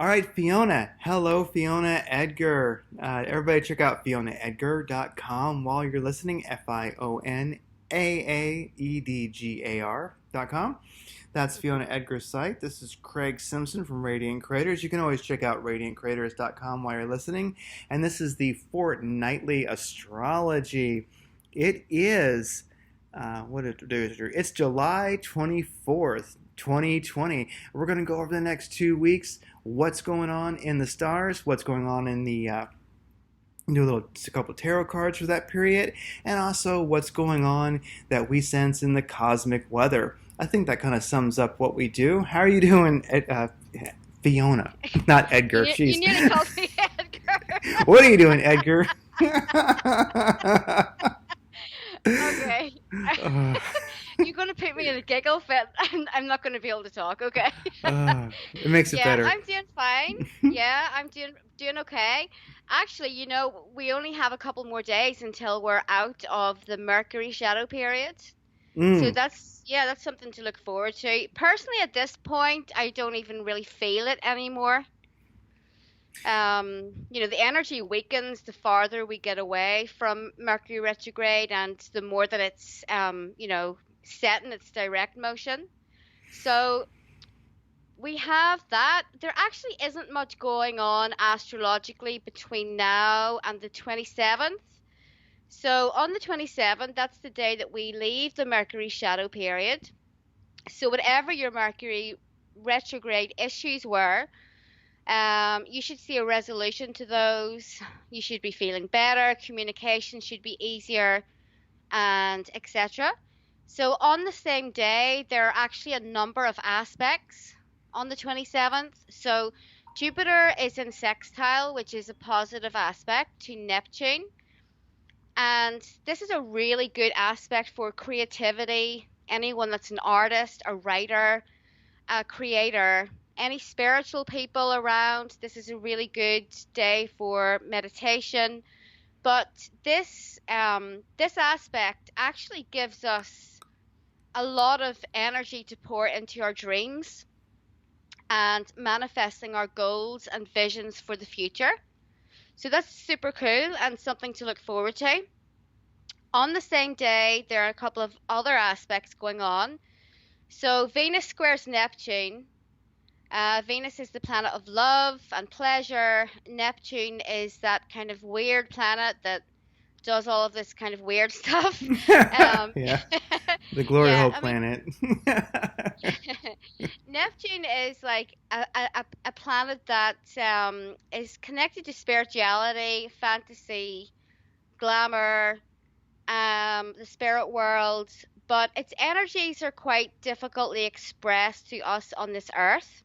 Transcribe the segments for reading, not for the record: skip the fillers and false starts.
All right, Fiona. Hello, Fiona Aedgar. Everybody check out FionaAedgar.com while you're listening. FionaAedgar.com. That's Fiona Edgar's site. This is Craig Simpson from Radiant Creators. You can always check out radiantcreators.com while you're listening. And this is the Fortnightly Astrology. It is, what did it do? It's July 24th, 2020. We're going to go over the next 2 weeks what's going on in the stars, what's going on in the do a couple tarot cards for that period, and also what's going on that we sense in the cosmic weather. I think that kind of sums up what we do. How are you doing, Fiona? Not Edgar. You nearly called me Edgar. What are you doing, Edgar? Okay. You're going to put me in a giggle fit, and I'm not going to be able to talk, okay? It makes it Yeah, better. I'm doing fine. Yeah, I'm doing okay. Actually, we only have a couple more days until we're out of the Mercury shadow period. So Mm. that's something to look forward to. Personally, at this point, I don't even really feel it anymore. The energy weakens the farther we get away from Mercury retrograde and the more that it's, set in its direct motion. So we have that. There actually isn't much going on astrologically between now and the 27th. So on the 27th, that's the day that we leave the Mercury shadow period. So whatever your Mercury retrograde issues were, you should see a resolution to those. You should be feeling better. Communication should be easier, and etc. So on the same day, there are actually a number of aspects on the 27th. So Jupiter is in sextile, which is a positive aspect to Neptune. And this is a really good aspect for creativity. Anyone that's an artist, a writer, a creator, any spiritual people around, this is a really good day for meditation. But this aspect actually gives us a lot of energy to pour into our dreams and manifesting our goals and visions for the future. So that's super cool and something to look forward to. On the same day, there are a couple of other aspects going on. So Venus squares Neptune. Venus is the planet of love and pleasure. Neptune is that kind of weird planet that does all of this kind of weird stuff. Yeah, the glory Yeah, hole I mean, planet. Neptune is like a planet that is connected to spirituality, fantasy, glamour, the spirit world, but its energies are quite difficultly expressed to us on this earth.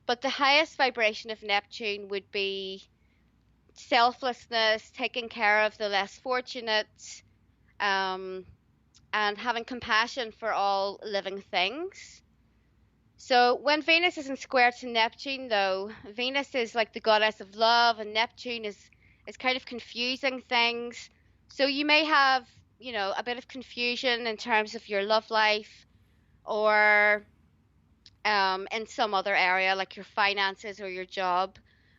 But the highest vibration of Neptune would be selflessness, taking care of the less fortunate, um, and having compassion for all living things. So when Venus is in square to Neptune, though, Venus is like the goddess of love, and Neptune is kind of confusing things. So you may have, a bit of confusion in terms of your love life, or in some other area like your finances or your job.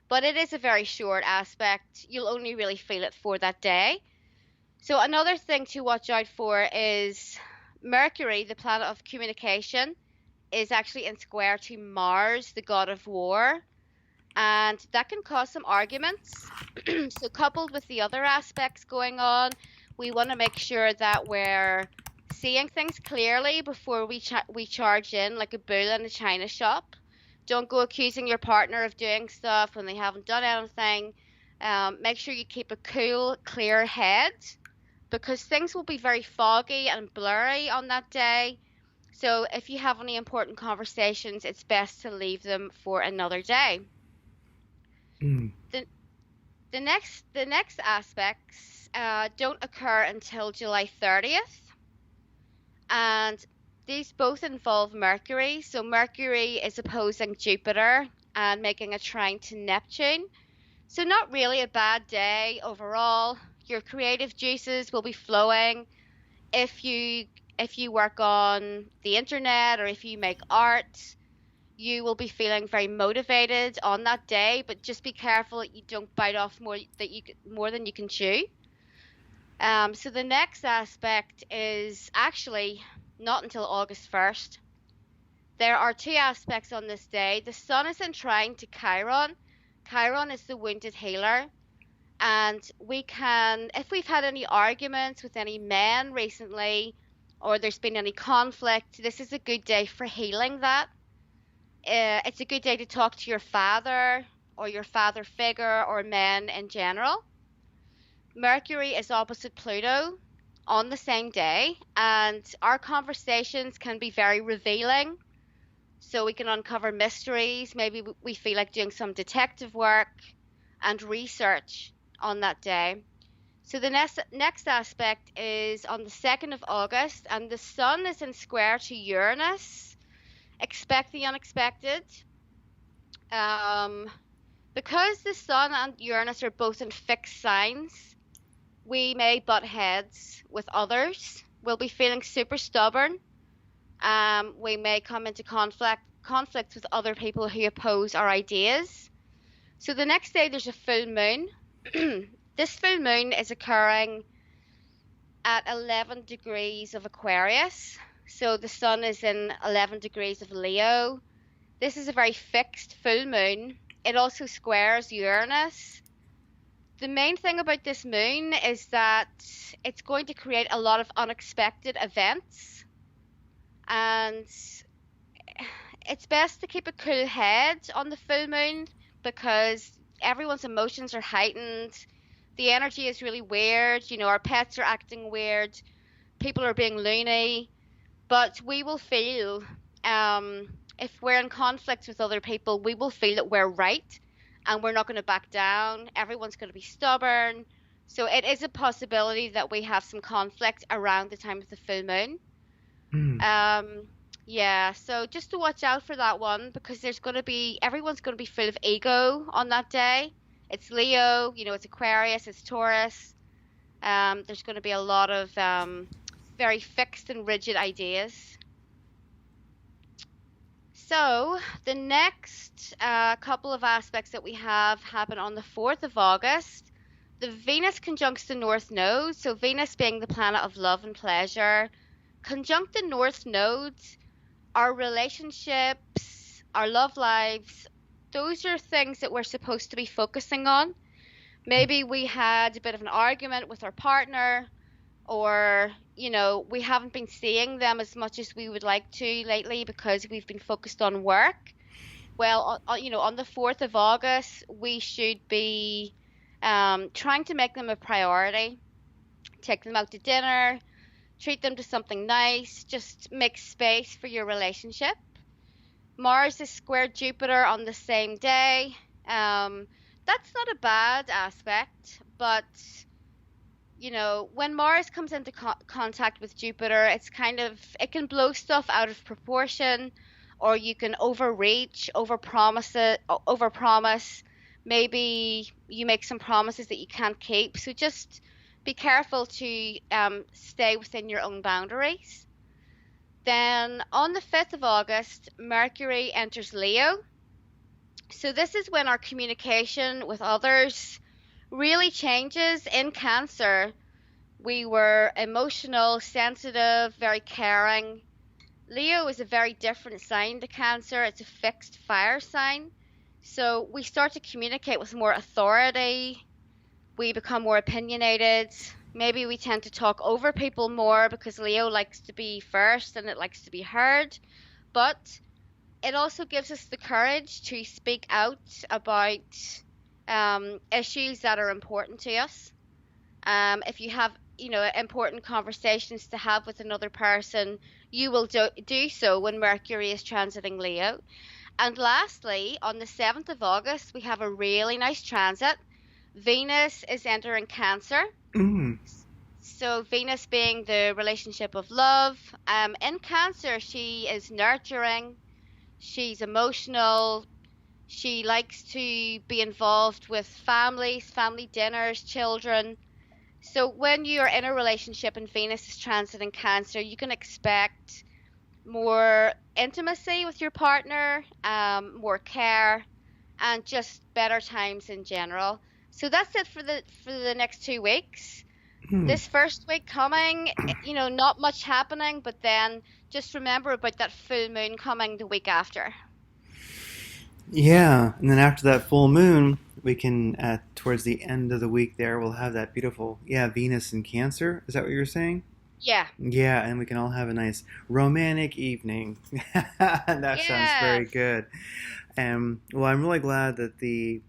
But it is a very short aspect. You'll only really feel it for that day. So another thing to watch out for is Mercury, the planet of communication, is actually in square to Mars, the god of war, and that can cause some arguments. So coupled with the other aspects going on, we want to make sure that we're seeing things clearly before we charge in like a bull in a china shop. Don't go accusing your partner of doing stuff when they haven't done anything. Make sure you keep a cool, clear head because things will be very foggy and blurry on that day. So if you have any important conversations, it's best to leave them for another day. Mm. The, the next aspects don't occur until July 30th, and these both involve Mercury. So Mercury is opposing Jupiter and making a trine to Neptune. So not really a bad day overall. Your creative juices will be flowing if you work on the internet or if you make art. You will be feeling very motivated on that day, but just be careful that you don't bite off more than you can chew. So the next aspect is actually not until August 1st. There are two aspects on this day. The sun is in trine to Chiron. Chiron is the wounded healer. And we can, if we've had any arguments with any men recently, or there's been any conflict, this is a good day for healing that. It's a good day to talk to your father or your father figure or men in general. Mercury is opposite Pluto on the same day, and our conversations can be very revealing. So we can uncover mysteries. Maybe we feel like doing some detective work and research on that day. So the next aspect is on the 2nd of August, and the sun is in square to Uranus. Expect the unexpected. Because the sun and Uranus are both in fixed signs, we may butt heads with others. We'll be feeling super stubborn. We may come into conflict with other people who oppose our ideas. So the next day there's a full moon. This full moon is occurring at 11 degrees of Aquarius. So the sun is in 11 degrees of Leo. This is a very fixed full moon. It also squares Uranus. The main thing about this moon is that it's going to create a lot of unexpected events. And it's best to keep a cool head on the full moon because everyone's emotions are heightened. The energy is really weird. You know, our pets are acting weird. People are being loony. But we will feel, if we're in conflict with other people, we will feel that we're right and we're not going to back down. Everyone's going to be stubborn. So it is a possibility that we have some conflict around the time of the full moon. Yeah, so just to watch out for that one because everyone's going to be full of ego on that day. It's Leo, you know, it's Aquarius, it's Taurus. There's going to be a lot of very fixed and rigid ideas. So the next couple of aspects that we have happen on the 4th of August. The Venus conjuncts the North Node, so Venus being the planet of love and pleasure. Conjunct the North Nodes, our relationships, our love lives, those are things that we're supposed to be focusing on. Maybe we had a bit of an argument with our partner, or, you know, we haven't been seeing them as much as we would like to lately because we've been focused on work. Well, you know, on the 4th of August, we should be trying to make them a priority. Take them out to dinner, treat them to something nice, just make space for your relationship. Mars is square Jupiter on the same day. That's not a bad aspect, but you know, when Mars comes into contact with Jupiter, it can blow stuff out of proportion, or you can overreach, overpromise. Maybe you make some promises that you can't keep. So just be careful to stay within your own boundaries. Then on the 5th of August, Mercury enters Leo. So this is when our communication with others really changes. In Cancer, we were emotional, sensitive, very caring. Leo is a very different sign to Cancer. It's a fixed fire sign. So we start to communicate with more authority. We become more opinionated. Maybe we tend to talk over people more because Leo likes to be first and it likes to be heard. But it also gives us the courage to speak out about issues that are important to us. If you have, you know, important conversations to have with another person, you will do so when Mercury is transiting Leo. And lastly, on the 7th of August, we have a really nice transit. Venus is entering Cancer. So Venus being the relationship of love. In Cancer, she is nurturing. She's emotional. She likes to be involved with families, family dinners, children. So when you're in a relationship and Venus is transiting Cancer, you can expect more intimacy with your partner, more care, and just better times in general. So that's it for the next 2 weeks. Hmm. This first week coming, not much happening, but then just remember about that full moon coming the week after. Yeah, and then after that full moon, we can towards the end of the week there, we'll have that beautiful, yeah, Venus in Cancer. Is that what you were saying? Yeah. Yeah, and we can all have a nice romantic evening. That sounds very Yes. good. Well, I'm really glad that the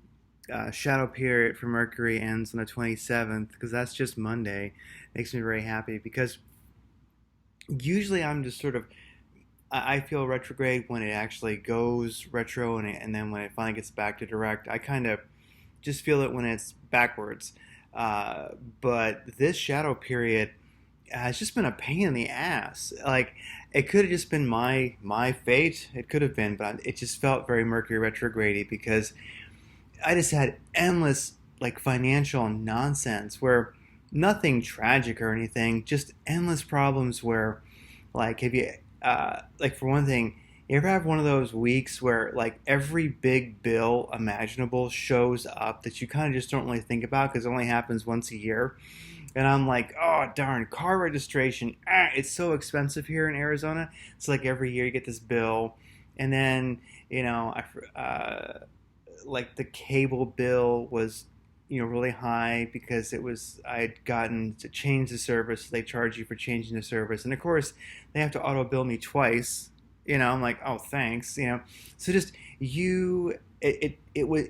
shadow period for Mercury ends on the 27th because that's just Monday. Makes me very happy because usually I'm just sort of I feel retrograde when it actually goes retro and then when it finally gets back to direct. I kind of just feel it when it's backwards. Uh, but this shadow period has just been a pain in the ass. Like it could have just been my fate. It could have been, but it just felt very Mercury retrograde because I just had endless like financial nonsense where nothing tragic or anything, just endless problems where like have you like for one thing, you ever have one of those weeks where like every big bill imaginable shows up that you kind of just don't really think about because it only happens once a year? And I'm like, oh darn, car registration. It's so expensive here in Arizona. It's like every year you get this bill, and then you know, like the cable bill was really high because it was I had gotten to change the service. So they charge you for changing the service, and of course they have to auto bill me twice. I'm like, oh thanks. So just it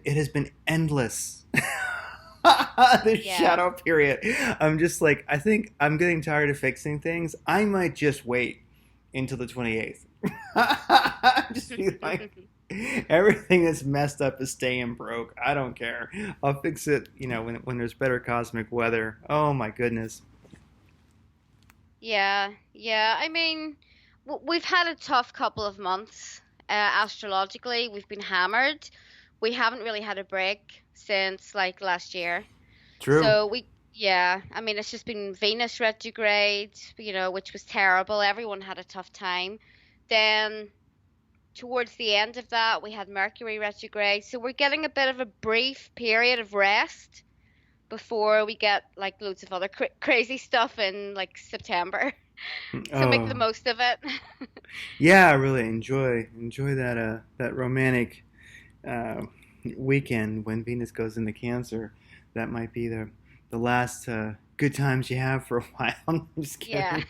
has been endless. This Yeah. shadow period. I'm just like, I think I'm getting tired of fixing things. I might just wait until the 28th. Just be like, everything that's messed up is staying broke. I don't care. I'll fix it, when there's better cosmic weather. Oh my goodness. Yeah. Yeah. I mean, we've had a tough couple of months. Astrologically, we've been hammered. We haven't really had a break since like last year. True. So yeah, I mean, it's just been Venus retrograde, which was terrible. Everyone had a tough time. Then towards the end of that, we had Mercury retrograde. So we're getting a bit of a brief period of rest before we get like loads of other crazy stuff in like September. So make the Oh, most of it. yeah, I really enjoy that romantic uh, weekend when Venus goes into Cancer. That might be the last good times you have for a while. I'm just Yeah.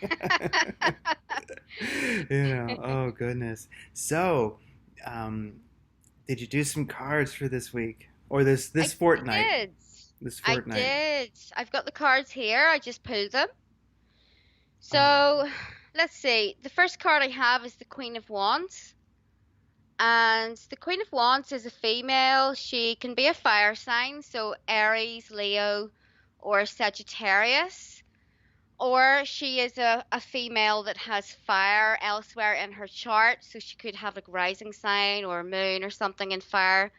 kidding. Oh goodness. So, um, did you do some cards for this week or this I fortnight? did. This I fortnight. did. I've got the cards here. I just pulled them. Oh, So let's see. The first card I have is the Queen of Wands. And the Queen of Wands is a female. She can be a fire sign, so Aries, Leo, or Sagittarius. Or she is a female that has fire elsewhere in her chart, so she could have like rising sign or moon or something in fire.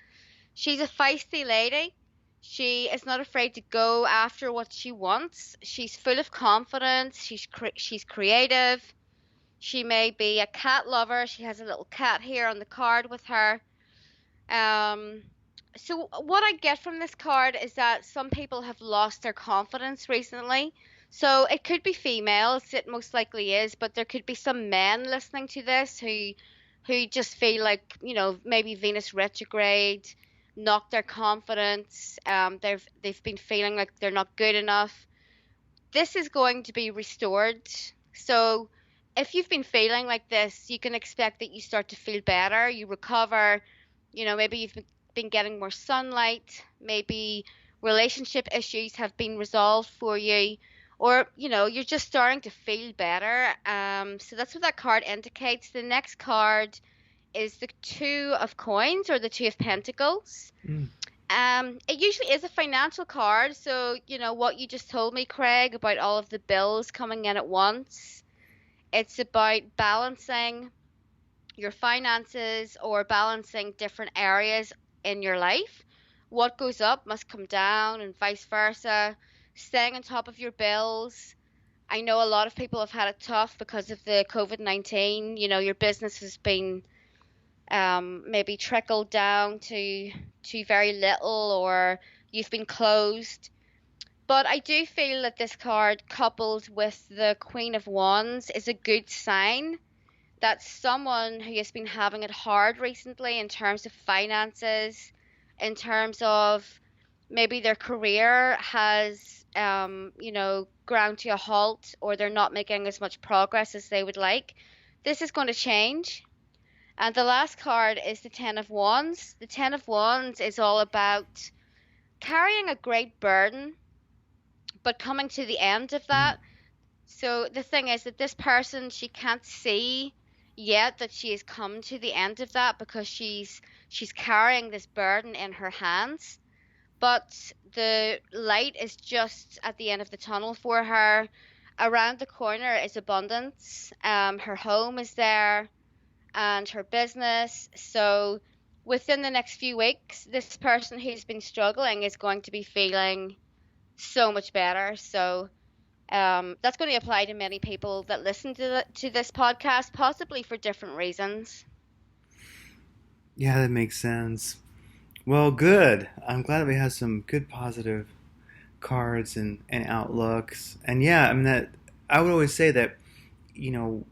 She's a feisty lady. She is not afraid to go after what she wants. She's full of confidence. She's creative. She may be a cat lover. She has a little cat here on the card with her. Um, so what I get from this card is that some people have lost their confidence recently. So it could be females, it most likely is, but there could be some men listening to this who just feel like, maybe Venus retrograde knocked their confidence. They've been feeling like they're not good enough. This is going to be restored. So if you've been feeling like this, you can expect that you start to feel better, you recover, maybe you've been getting more sunlight, maybe relationship issues have been resolved for you, or, you're just starting to feel better. So that's what that card indicates. The next card is the Two of Coins or the Two of Pentacles. mm, It usually is a financial card, so what you just told me, Craig, about all of the bills coming in at once. It's about balancing your finances or balancing different areas in your life. What goes up must come down, and vice versa. Staying on top of your bills, I know a lot of people have had it tough because of the COVID-19. You know, your business has been maybe trickled down to very little, or you've been closed. But I do feel that this card, coupled with the Queen of Wands, is a good sign that someone who has been having it hard recently in terms of finances, in terms of maybe their career has, ground to a halt, or they're not making as much progress as they would like. This is going to change. And the last card is the Ten of Wands. The Ten of Wands is all about carrying a great burden, but coming to the end of Mm. that. So the thing is that this person, she can't see yet that she has come to the end of that because she's carrying this burden in her hands. But the light is just at the end of the tunnel for her. Around the corner is abundance. Her home is there and her business. So within the next few weeks, this person who's been struggling is going to be feeling so much better. So that's going to apply to many people that listen to this podcast, possibly for different reasons. Yeah, that makes sense. Well, good. I'm glad that we have some good positive cards and outlooks. And yeah, I mean that I would always say that, you know,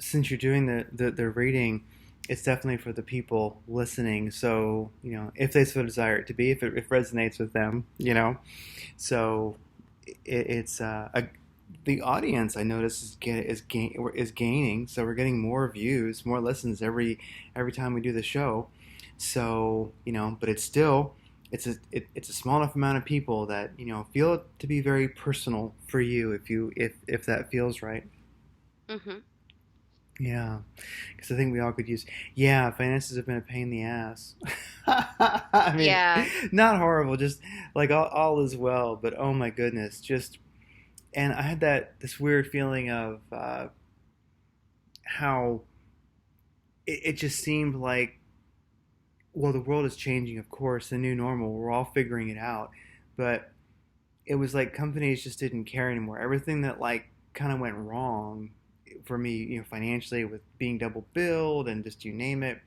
since you're doing the reading, it's definitely for the people listening. So, you know, if they so desire it to be, if it resonates with them, you know. So it's the audience I notice is gaining. So we're getting more views, more listens every time we do the show. So you know, but it's still it's a small enough amount of people that you know feel it to be very personal for you if that feels right. Hmm. Yeah, because I think we all could use. Yeah, finances have been a pain in the ass. I mean, Yeah. not horrible, just like all is well, but oh my goodness, just and I had this weird feeling of how it just seemed like well the world is changing, of course, the new normal. We're all figuring it out, but it was like companies just didn't care anymore. Everything that like kind of went wrong for me, you know, financially with being double billed and just you name it,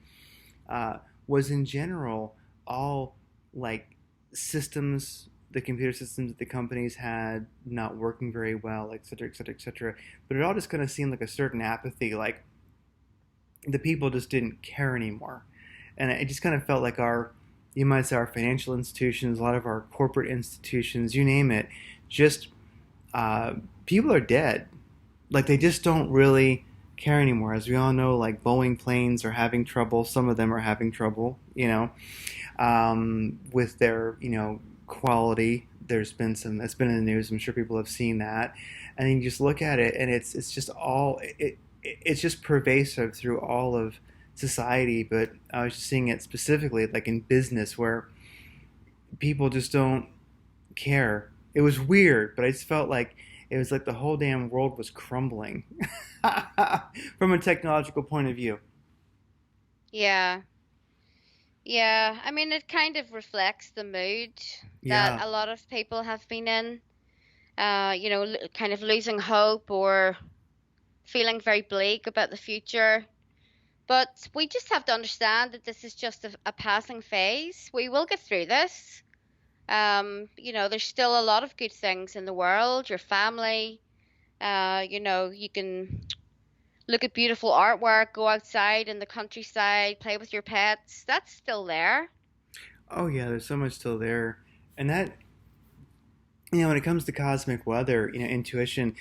uh, was in general all like systems, the computer systems that the companies had not working very well, et cetera, et cetera, et cetera. But it all just kind of seemed like a certain apathy, like the people just didn't care anymore. And it just kind of felt like you might say our financial institutions, a lot of our corporate institutions, you name it, just uh, people are dead. Like they just don't really care anymore. As we all know, like Boeing planes are having trouble. Some of them are having trouble, you know, with their, you know, quality. There's been some that's been in the news. I'm sure people have seen that, and then you just look at it, and it's just all it's just pervasive through all of society. But I was just seeing it specifically, like in business, where people just don't care. It was weird, but I just felt like it was like the whole damn world was crumbling from a technological point of view. Yeah. Yeah. I mean, it kind of reflects the mood that Yeah. a lot of people have been in. Kind of losing hope or feeling very bleak about the future. But we just have to understand that this is just a passing phase. We will get through this. There's still a lot of good things in the world, your family. You can look at beautiful artwork, go outside in the countryside, play with your pets. That's still there. Oh yeah, there's so much still there, and that you know when it comes to cosmic weather, you know, intuition,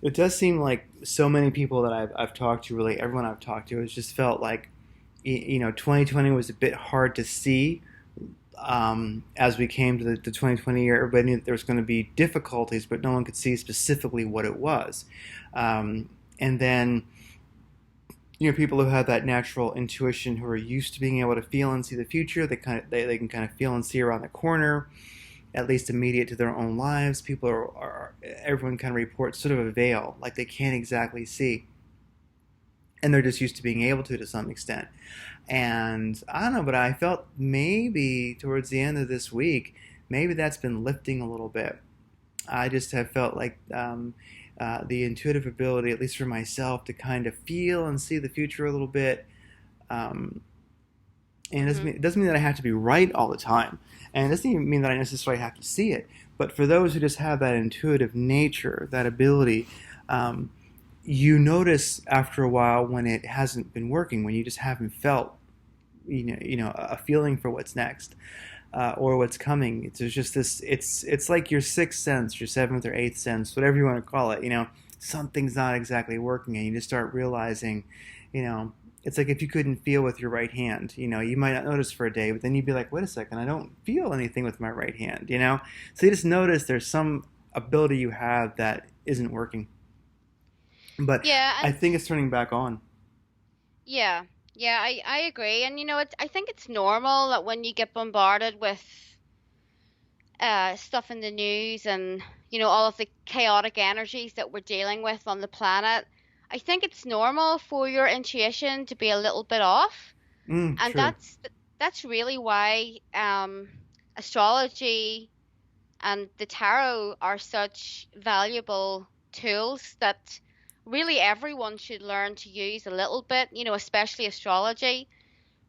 it does seem like so many people that I've talked to, really everyone I've talked to, has just felt like you know 2020 was a bit hard to see as we came to the 2020 year. Everybody knew that there was going to be difficulties, but no one could see specifically what it was. And then, you know, people who have that natural intuition, who are used to being able to feel and see the future, they can kind of feel and see around the corner, at least immediate to their own lives. People are everyone kind of reports sort of a veil, like they can't exactly see, and they're just used to being able to some extent. And I don't know, but I felt maybe towards the end of this week, maybe that's been lifting a little bit. I just have felt like the intuitive ability, at least for myself, to kind of feel and see the future a little bit. Um, and Mhm. it doesn't mean that I have to be right all the time, and it doesn't even mean that I necessarily have to see it. But for those who just have that intuitive nature, that ability, um, you notice after a while when it hasn't been working, when you just haven't felt, a feeling for what's next, or what's coming. There's just this. It's like your sixth sense, your seventh or eighth sense, whatever you want to call it. Something's not exactly working, and you just start realizing, you know, it's like if you couldn't feel with your right hand. You might not notice for a day, but then you'd be like, wait a second, I don't feel anything with my right hand. So you just notice there's some ability you have that isn't working, but Yeah, I and think it's turning back on. yeah, yeah, I agree. And I think it's normal that when you get bombarded with stuff in the news and all of the chaotic energies that we're dealing with on the planet, I think it's normal for your intuition to be a little bit off, and True. that's really why astrology and the tarot are such valuable tools that really everyone should learn to use a little bit, especially astrology,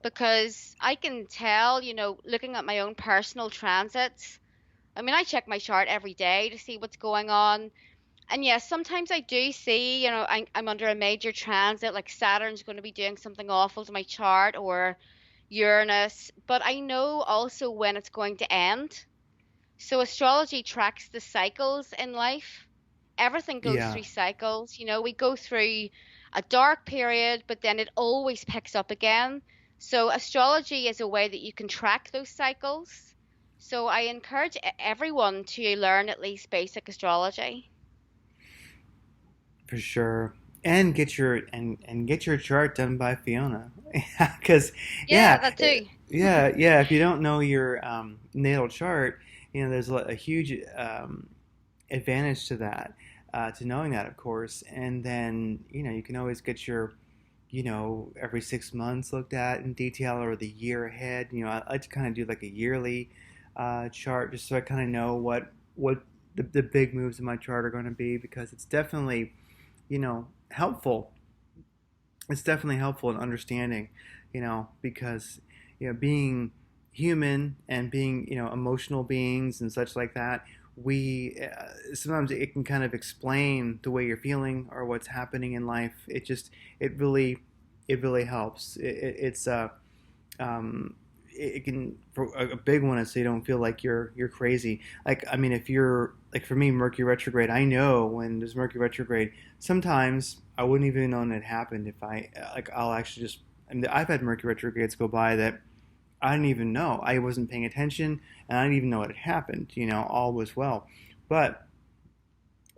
because I can tell, looking at my own personal transits. I mean, I check my chart every day to see what's going on. And yes, sometimes I do see, I'm under a major transit, like Saturn's going to be doing something awful to my chart, or Uranus, but I know also when it's going to end. So astrology tracks the cycles in life. Everything goes Yeah, through cycles. We go through a dark period, but then it always picks up again. So astrology is a way that you can track those cycles. So I encourage everyone to learn at least basic astrology. for sure. And get your chart done by Fiona, because Yeah, yeah, that too. yeah. If you don't know your natal chart, there's a huge advantage to that, to knowing that, of course. And then you can always get your every 6 months looked at in detail, or the year ahead. I like to kind of do like a yearly chart, just so I kind of know what the big moves in my chart are going to be, because it's definitely helpful. It's definitely helpful in understanding, because being human and being emotional beings and such like that, we sometimes it can kind of explain the way you're feeling or what's happening in life. It really it really helps. Um, it can, for a big one is, so you don't feel like you're crazy. Like, I mean, if you're like, for me, Mercury retrograde, I know when there's Mercury retrograde, sometimes I wouldn't even know it happened if I'll actually just, I mean, I've had Mercury retrogrades go by that I didn't even know. I wasn't paying attention, and I didn't even know it had happened. All was well. But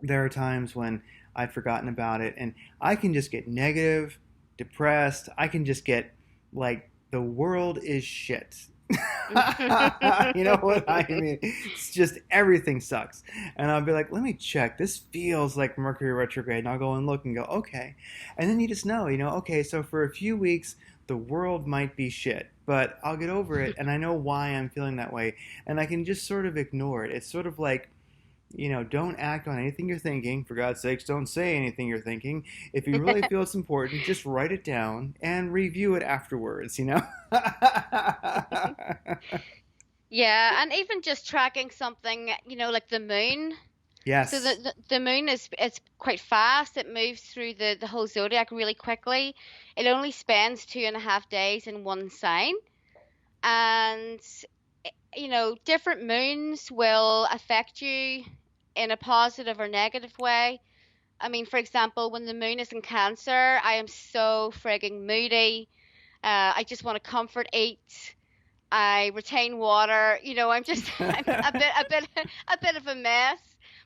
there are times when I've forgotten about it, and I can just get negative, depressed. I can just get like, the world is shit. You know what I mean? It's just everything sucks. And I'll be like, let me check. This feels like Mercury retrograde. And I'll go and look and go, okay. And then you just know, okay, so for a few weeks, the world might be shit, but I'll get over it. And I know why I'm feeling that way. And I can just sort of ignore it. It's sort of like, don't act on anything you're thinking. For God's sakes, don't say anything you're thinking. If you really feel it's important, just write it down and review it afterwards. Yeah, and even just tracking something, like the moon. So Yes. the moon is it's quite fast. It moves through the whole zodiac really quickly. It only spends 2.5 days in one sign, and different moons will affect you in a positive or negative way. I mean, for example, when the moon is in Cancer, I am so frigging moody. I just want to comfort eat. I retain water. I'm just I'm a bit of a mess.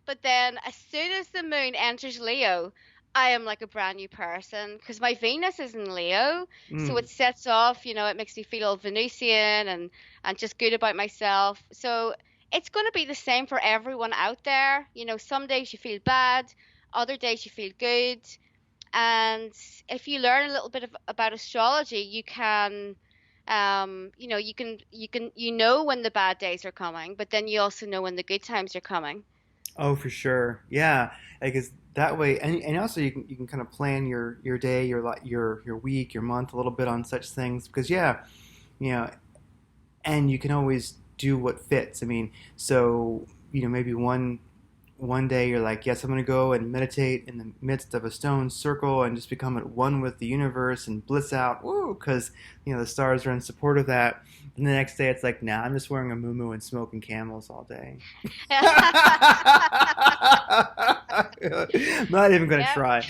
But then as soon as the moon enters Leo, I am like a brand new person because my Venus is in Leo. So Mm. it sets off, it makes me feel all Venusian and just good about myself. So it's going to be the same for everyone out there. Some days you feel bad, other days you feel good. And if you learn a little bit about astrology, you can, you know when the bad days are coming, but then you also know when the good times are coming. Oh, for sure. Yeah, because that way, and also you can kind of plan your day, your week, your month a little bit on such things. Because yeah, you know, and you can always do what fits. I mean, so maybe one day you're like, yes, I'm going to go and meditate in the midst of a stone circle and just become at one with the universe and bliss out, woo, because the stars are in support of that. And the next day it's like, nah, I'm just wearing a muumuu and smoking camels all day. Not even going to Yep. try.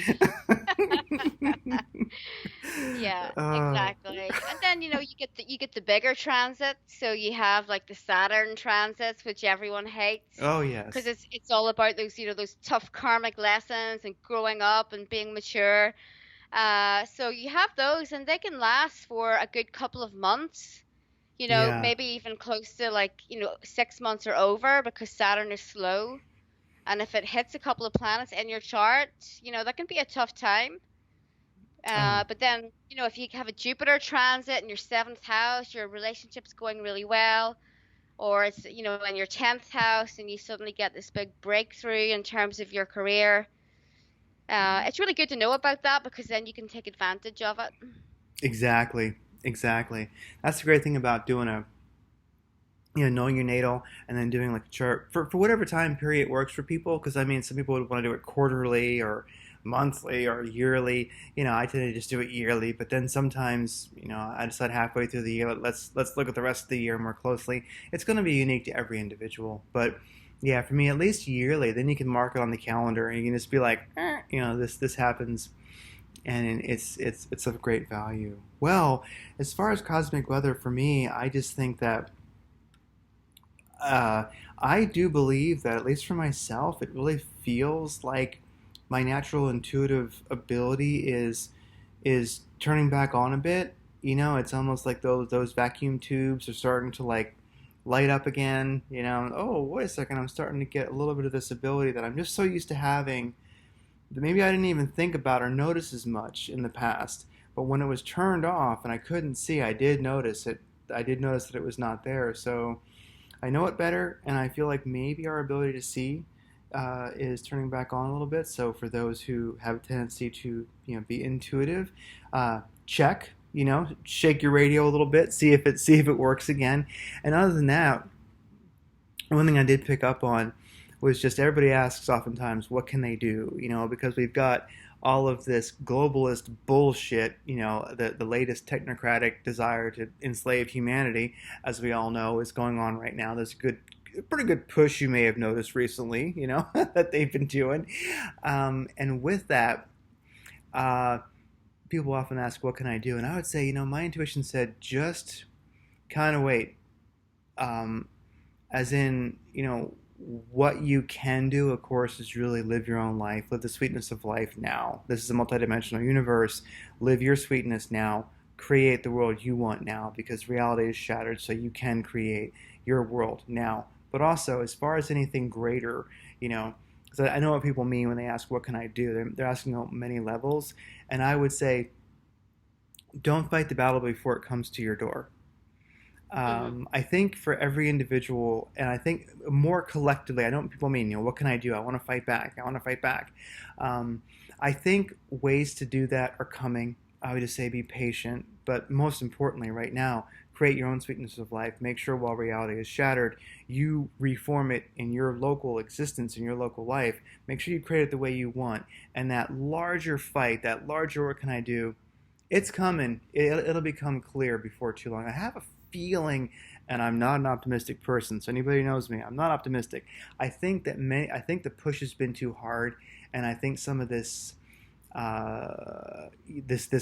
Yeah, Oh, exactly. And then, you get the bigger transits. So you have like the Saturn transits, which everyone hates oh because yes. it's all about those, those tough karmic lessons and growing up and being mature. So you have those, and they can last for a good couple of months. Yeah. Maybe even close to like, 6 months or over because Saturn is slow. And if it hits a couple of planets in your chart, that can be a tough time. Oh, But then, if you have a Jupiter transit in your seventh house, your relationship's going really well, or it's, in your 10th house and you suddenly get this big breakthrough in terms of your career. It's really good to know about that because then you can take advantage of it. exactly. Exactly. That's the great thing about doing a knowing your natal and then doing like a chart for whatever time period works for people. Because I mean, some people would want to do it quarterly or monthly or yearly. I tend to just do it yearly, but then sometimes I decide halfway through the year, let's look at the rest of the year more closely. It's going to be unique to every individual, but yeah, for me at least yearly. Then you can mark it on the calendar and you can just be like, this happens, and it's of great value. Well, as far as cosmic weather for me, I just think that uh, I do believe that, at least for myself, it really feels like my natural intuitive ability is turning back on a bit. It's almost like those vacuum tubes are starting to like light up again. Oh, wait a second, I'm starting to get a little bit of this ability that I'm just so used to having that maybe I didn't even think about or notice as much in the past. But when it was turned off and I couldn't see, I did notice it. I did notice that it was not there. So I know it better, and I feel like maybe our ability to see is turning back on a little bit. So for those who have a tendency to be intuitive, check. Shake your radio a little bit, see if it works again. And other than that, one thing I did pick up on was just everybody asks oftentimes, what can they do? Because we've got all of this globalist bullshit, the latest technocratic desire to enslave humanity, as we all know, is going on right now. There's pretty good push you may have noticed recently, that they've been doing. And with that, uh, people often ask, what can I do? And I would say, my intuition said, just kind of wait. Um, as in, what you can do, of course, is really live your own life, live the sweetness of life now. This is a multidimensional universe. Live your sweetness now. Create the world you want now, because reality is shattered, so you can create your world now. But also, as far as anything greater, because I know what people mean when they ask, what can I do? They're asking on many levels. And I would say, don't fight the battle before it comes to your door. Hmm. I think for every individual, and I think more collectively, I know what people mean. What can I do? I want to fight back. I want to fight back. Um, I think ways to do that are coming. I would just say be patient, but most importantly, right now, create your own sweetness of life. Make sure while reality is shattered, you reform it in your local existence, in your local life. Make sure you create it the way you want. And that larger fight, that larger what can I do, it's coming. It'll become clear before too long. I have a feeling, and I'm not an optimistic person, so anybody who knows me, I'm not optimistic. I think the push has been too hard, and I think some of this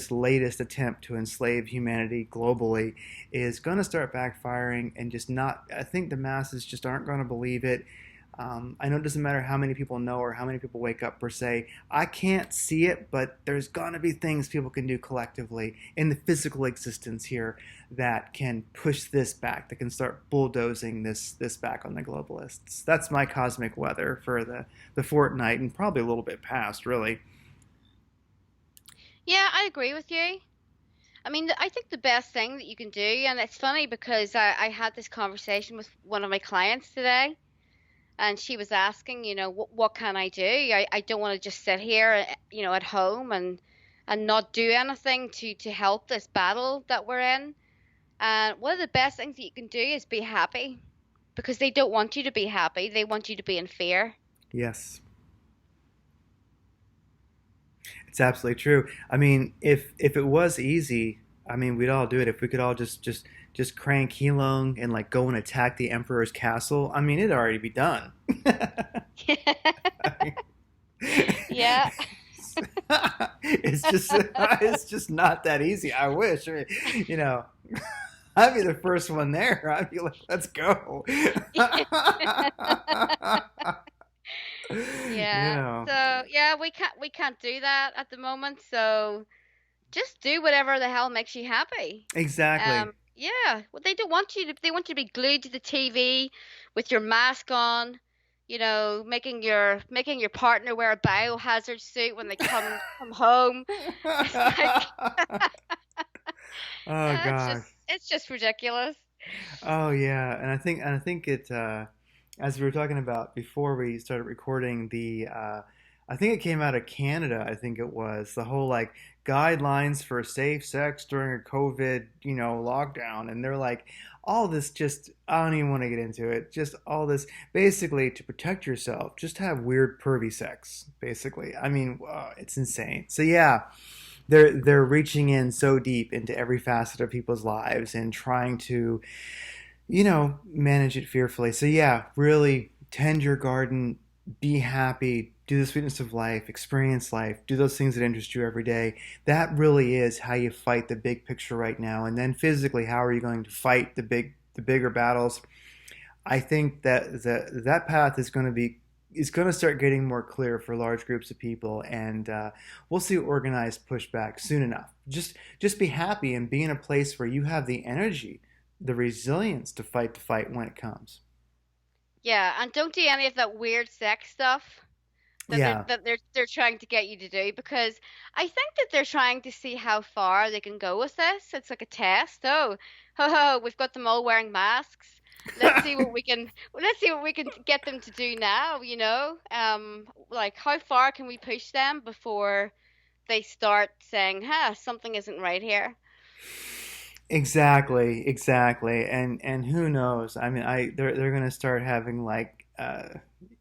latest attempt to enslave humanity globally is going to start backfiring, and just not. I think the masses just aren't going to believe it. I know it doesn't matter how many people know or how many people wake up per se. I can't see it, but there's going to be things people can do collectively in the physical existence here that can push this back, that can start bulldozing this back on the globalists. That's my cosmic weather for the fortnight and probably a little bit past, really. Yeah, I agree with you. I mean, I think the best thing that you can do, and it's funny because I had this conversation with one of my clients today. and she was asking, what can I do? I don't want to just sit here, at home and not do anything to help this battle that we're in. And one of the best things that you can do is be happy because they don't want you to be happy. They want you to be in fear. Yes, it's absolutely true. I mean, if it was easy, I mean, we'd all do it. If we could all just crank Heelong and like go and attack the Emperor's castle, I mean, it'd already be done. Yeah. It's just not that easy. I wish, I mean, you know, I'd be the first one there. I'd be like, let's go. You Yeah. know, So, yeah, we can't do that at the moment. So, just do whatever the hell makes you happy. exactly. Yeah, well, they don't want you to, they want you to be glued to the TV with your mask on, making your partner wear a biohazard suit when they come home. It's like Oh it's gosh. just ridiculous. Oh yeah, and I think it as we were talking about before we started recording the I think it came out of Canada, I think it was the whole like guidelines for safe sex during a COVID, lockdown, and they're like all this just I don't even want to get into it. Just all this basically to protect yourself, just have weird pervy sex, basically. I mean, it's insane. So yeah, they're reaching in so deep into every facet of people's lives and trying to manage it fearfully. So yeah, really tend your garden, be happy, do the sweetness of life, experience life, do those things that interest you every day. That really is how you fight the big picture right now. And then physically, how are you going to fight the bigger battles? I think that that path is going to start getting more clear for large groups of people, and we'll see organized pushback soon enough. Just be happy and be in a place where you have the energy, the resilience to fight the fight when it comes. Yeah, and don't do any of that weird sex stuff that they're Yeah. that they're they're trying to get you to do because I think that they're trying to see how far they can go with this. It's like a test. Oh, ho ho, we've got them all wearing masks. Let's see what we can get them to do now, like how far can we push them before they start saying, "Huh, something isn't right here." Exactly, exactly, and who knows? I mean, they're gonna start having like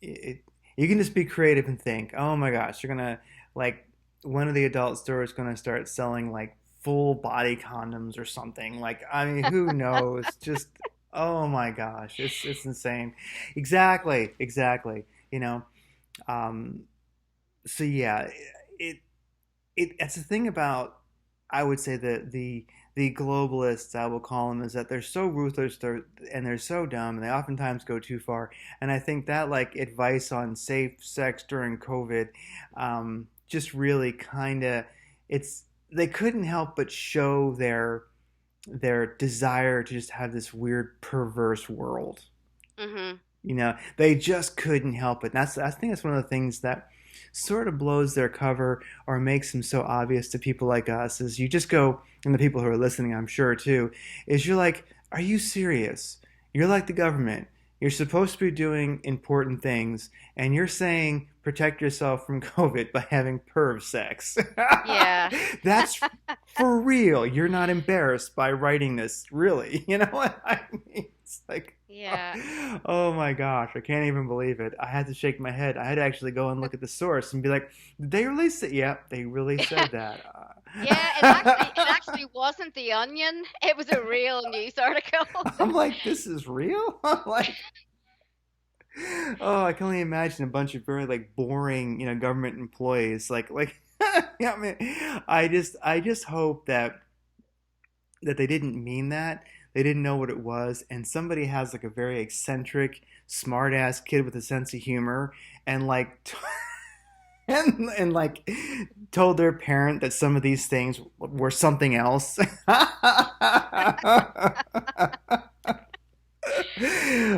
it, you can just be creative and think, oh my gosh, you're gonna like one of the adult stores gonna start selling like full body condoms or something. Like, I mean, who knows? Just oh my gosh, it's insane. Exactly, exactly. You know, um, so yeah, it it's the thing about I would say that the globalists I will call them is that they're so ruthless and they're so dumb and they oftentimes go too far. And I think that like advice on safe sex during COVID just really kind of it's they couldn't help but show their desire to just have this weird perverse world. Mm-hmm. They just couldn't help it. And I think that's one of the things that sort of blows their cover or makes them so obvious to people like us is you just go, and the people who are listening, I'm sure too, is you're like, are you serious? You're like the government. You're supposed to be doing important things, and you're saying protect yourself from COVID by having perv sex. Yeah. That's for real. You're not embarrassed by writing this, really. You know what I mean? It's like, Yeah. oh my gosh, I can't even believe it. I had to shake my head. I had to actually go and look at the source and be like, did they release it? Yep, they really said that. Yeah, it actually wasn't The Onion. It was a real news article. I'm like, this is real? I'm like, oh, I can only imagine a bunch of very like boring, government employees. Yeah, I mean, I just hope that they didn't mean that. They didn't know what it was, and somebody has like a very eccentric, smart ass kid with a sense of humor, and like, and like, told their parent that some of these things were something else.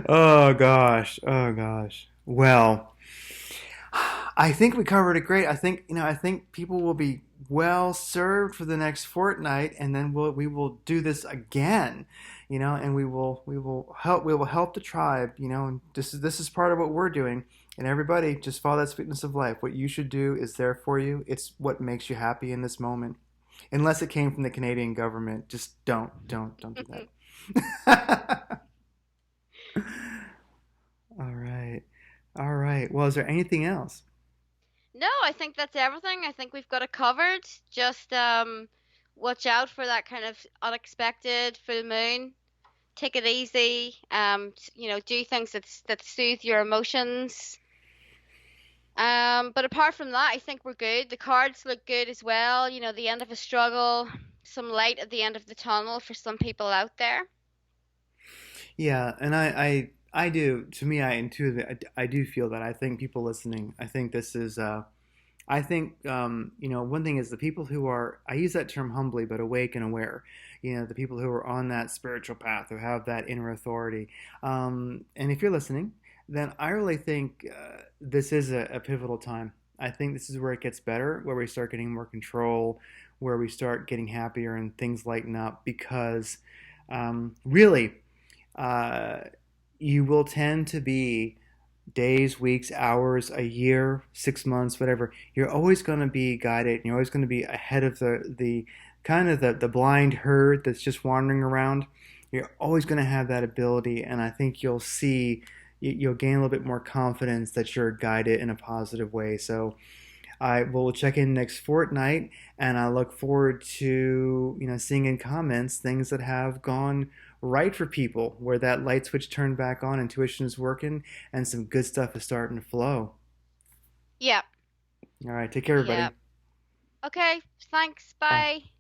Oh gosh, oh gosh. Well, I think we covered it great. I think people will be well served for the next fortnight, and then we will do this again. and we will help the tribe, and this is part of what we're doing. And everybody, just follow that sweetness of life. What you should do is there for you. It's what makes you happy in this moment. Unless it came from the Canadian government, just don't do that. All right. All right. Well, is there anything else? No, I think that's everything. I think we've got it covered. Just watch out for that kind of unexpected full moon. Take it easy. Do things that soothe your emotions. But apart from that, I think we're good. The cards look good as well. The end of a struggle, some light at the end of the tunnel for some people out there. Yeah, and I do. To me, I intuitively, I do feel that. I think people listening, I think this is. I think one thing is the people who are. I use that term humbly, but awake and aware. The people who are on that spiritual path, who have that inner authority. And if you're listening, then I really think this is a pivotal time. I think this is where it gets better, where we start getting more control, where we start getting happier and things lighten up because really uh, you will tend to be days, weeks, hours, a year, 6 months, whatever. You're always going to be guided, and you're always going to be ahead of the kind of the blind herd that's just wandering around. You're always going to have that ability, and I think you'll see you'll gain a little bit more confidence that you're guided in a positive way. So I will check in next fortnight, and I look forward to seeing in comments things that have gone right for people, where that light switch turned back on, intuition is working, and some good stuff is starting to flow. Yeah, All right, take care, yeah. everybody. Okay, thanks. Bye. Bye.